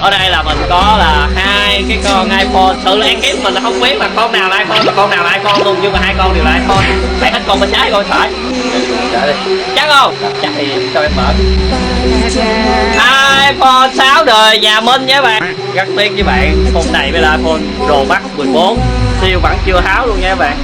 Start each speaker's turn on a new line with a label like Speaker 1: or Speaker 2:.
Speaker 1: Ở đây là mình có là hai cái con iPhone. Tự là em kiếm mình là không biết là con nào là iPhone và con nào là iPhone luôn, nhưng mà hai con đều là iPhone. Bạn thích con bên trái con bên phải?
Speaker 2: Trả đi.
Speaker 1: Chắc không? Chắc thì cho em mở. iPhone 6 đời nhà Minh nhé bạn. Rất tiếc với bạn, con này mới là iPhone Pro Max 14. Siêu vẫn chưa háo luôn nha các bạn.